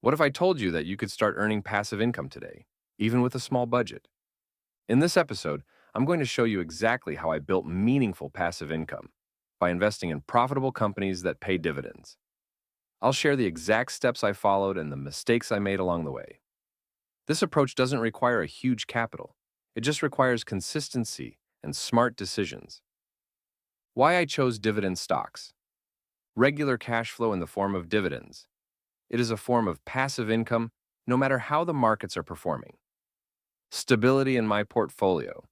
What if I told you that you could start earning passive income today, even with a small budget? In this episode, I'm going to show you exactly how I built meaningful passive income by investing in profitable companies that pay dividends. I'll share the exact steps I followed and the mistakes I made along the way. This approach doesn't require a huge capital, it just requires consistency and smart decisions. Why I chose dividend stocks. Regular cash flow in the form of dividends. It is a form of passive income no matter how the markets are performing. Stability in my portfolio,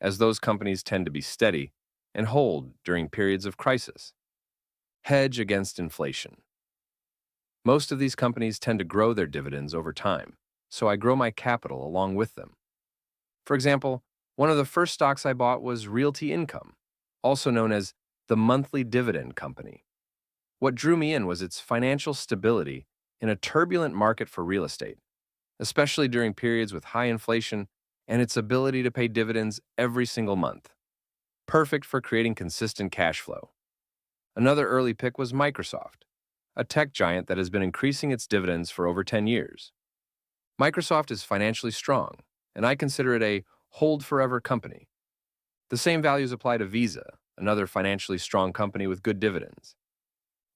as those companies tend to be steady and hold during periods of crisis. Hedge against inflation. Most of these companies tend to grow their dividends over time, so I grow my capital along with them. For example, one of the first stocks I bought was Realty Income, also known as the monthly dividend company. What drew me in was its financial stability in a turbulent market for real estate, especially during periods with high inflation, and its ability to pay dividends every single month. Perfect for creating consistent cash flow. Another early pick was Microsoft, a tech giant that has been increasing its dividends for over 10 years. Microsoft is financially strong, and I consider it a hold forever company. The same values apply to Visa, another financially strong company with good dividends.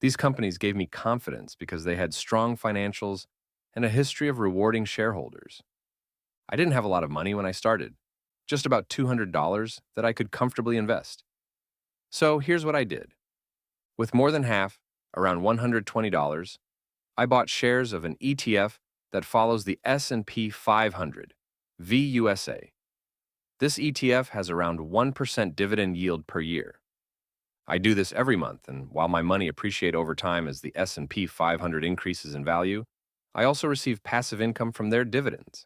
These companies gave me confidence because they had strong financials and a history of rewarding shareholders. I didn't have a lot of money when I started, just about $200 that I could comfortably invest. So here's what I did. With more than half, around $120, I bought shares of an ETF that follows the S&P 500, VUSA. This ETF has around 1% dividend yield per year. I do this every month, and while my money appreciates over time as the S&P 500 increases in value, I also receive passive income from their dividends.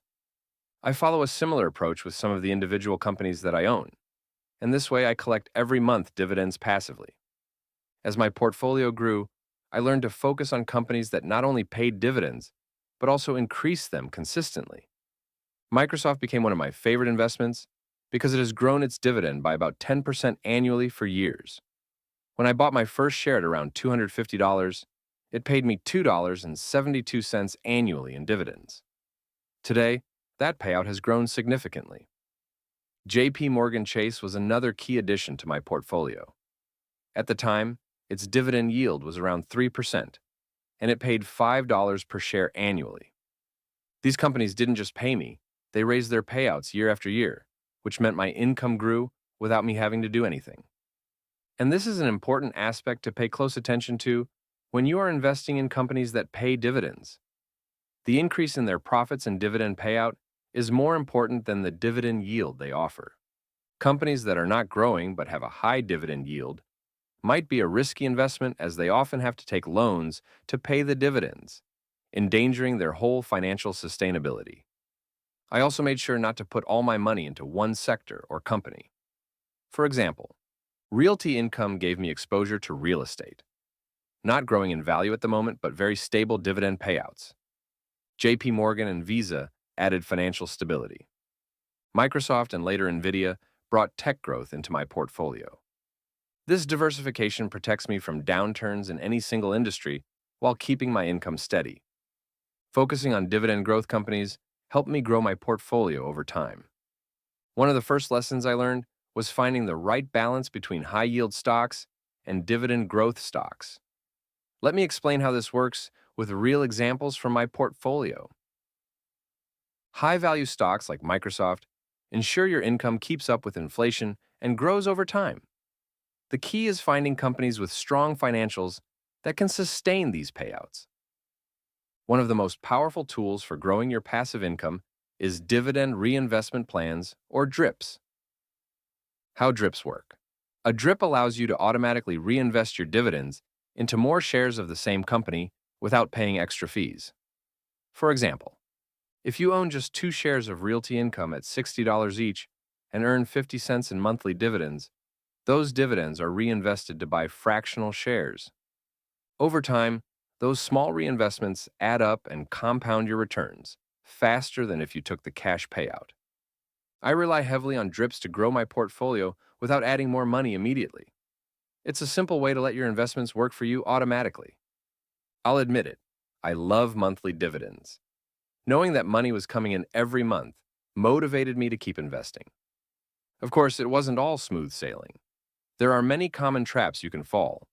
I follow a similar approach with some of the individual companies that I own, and this way I collect every month dividends passively. As my portfolio grew, I learned to focus on companies that not only paid dividends, but also increased them consistently. Microsoft became one of my favorite investments because it has grown its dividend by about 10% annually for years. When I bought my first share at around $250, it paid me $2.72 annually in dividends. Today, that payout has grown significantly. JP Morgan Chase was another key addition to my portfolio. At the time, its dividend yield was around 3%, and it paid $5 per share annually. These companies didn't just pay me, they raised their payouts year after year, which meant my income grew without me having to do anything. And this is an important aspect to pay close attention to when you are investing in companies that pay dividends. The increase in their profits and dividend payout is more important than the dividend yield they offer. Companies that are not growing but have a high dividend yield might be a risky investment as they often have to take loans to pay the dividends, endangering their whole financial sustainability. I also made sure not to put all my money into one sector or company. For example, Realty Income gave me exposure to real estate, not growing in value at the moment, but very stable dividend payouts. JP Morgan and Visa added financial stability. Microsoft and later Nvidia brought tech growth into my portfolio. This diversification protects me from downturns in any single industry while keeping my income steady. Focusing on dividend growth companies helped me grow my portfolio over time. One of the first lessons I learned was finding the right balance between high-yield stocks and dividend growth stocks. Let me explain how this works with real examples from my portfolio. High-value stocks like Microsoft ensure your income keeps up with inflation and grows over time. The key is finding companies with strong financials that can sustain these payouts. One of the most powerful tools for growing your passive income is dividend reinvestment plans, or DRIPs. How DRIPs work. A DRIP allows you to automatically reinvest your dividends into more shares of the same company without paying extra fees. For example, if you own just 2 shares of Realty Income at $60 each and earn 50 cents in monthly dividends, those dividends are reinvested to buy fractional shares. Over time, those small reinvestments add up and compound your returns faster than if you took the cash payout. I rely heavily on DRIPs to grow my portfolio without adding more money immediately. It's a simple way to let your investments work for you automatically. I'll admit it, I love monthly dividends. Knowing that money was coming in every month motivated me to keep investing. Of course, it wasn't all smooth sailing. There are many common traps you can fall.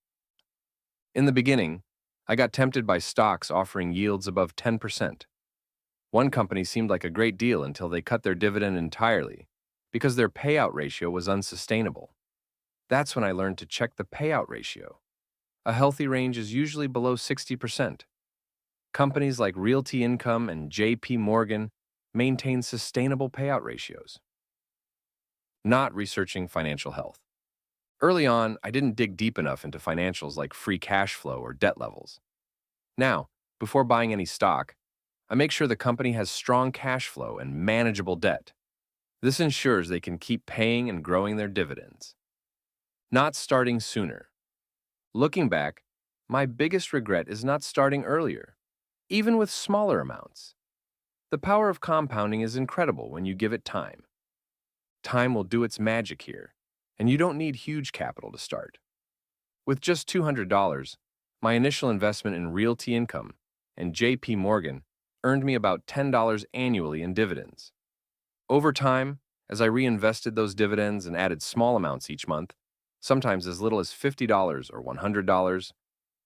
In the beginning, I got tempted by stocks offering yields above 10%. One company seemed like a great deal until they cut their dividend entirely because their payout ratio was unsustainable. That's when I learned to check the payout ratio. A healthy range is usually below 60%. Companies like Realty Income and JP Morgan maintain sustainable payout ratios. Not researching financial health. Early on, I didn't dig deep enough into financials like free cash flow or debt levels. Now, before buying any stock, I make sure the company has strong cash flow and manageable debt. This ensures they can keep paying and growing their dividends. Not starting sooner. Looking back, my biggest regret is not starting earlier, even with smaller amounts. The power of compounding is incredible when you give it time. Time will do its magic here, and you don't need huge capital to start. With just $200, my initial investment in Realty Income and JP Morgan earned me about $10 annually in dividends. Over time, as I reinvested those dividends and added small amounts each month, sometimes as little as $50 or $100,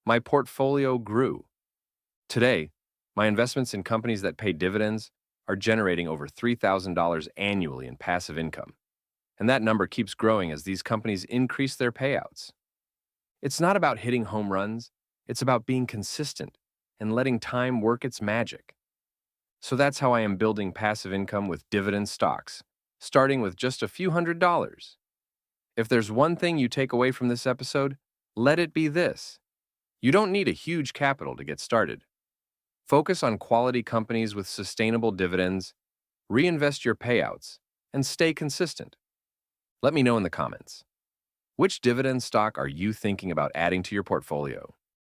my portfolio grew. Today, my investments in companies that pay dividends are generating over $3,000 annually in passive income. And that number keeps growing as these companies increase their payouts. It's not about hitting home runs, it's about being consistent and letting time work its magic. So that's how I am building passive income with dividend stocks, starting with just a few $100s. If there's one thing you take away from this episode, let it be this. You don't need a huge capital to get started. Focus on quality companies with sustainable dividends, reinvest your payouts, and stay consistent. Let me know in the comments. Which dividend stock are you thinking about adding to your portfolio?